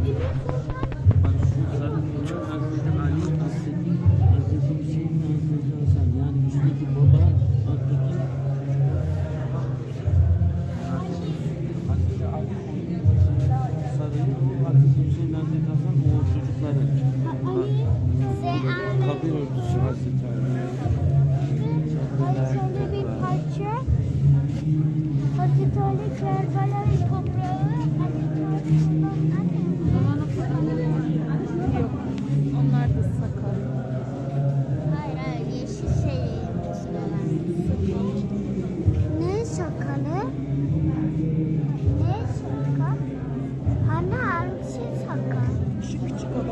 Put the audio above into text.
Bak şu sarı olan Hazreti Ali, Hazreti Hüseyin, Hazreti Hasan. Yani üstteki baba, alttaki Hazreti Ali, sarıyı, o Hazreti Hüseyin, Hazreti Hasan, o çocukları. Kabir örtüsü Hazreti Ali. Şöyle bir parça. Hazreti Ali Kerbala'yı toprağı. Hazreti Ali Yok. Onlar da sakal. hayır yeşil şey ne sakalı? Ne sakal? Hani hangi sakal? Şu küçük olan.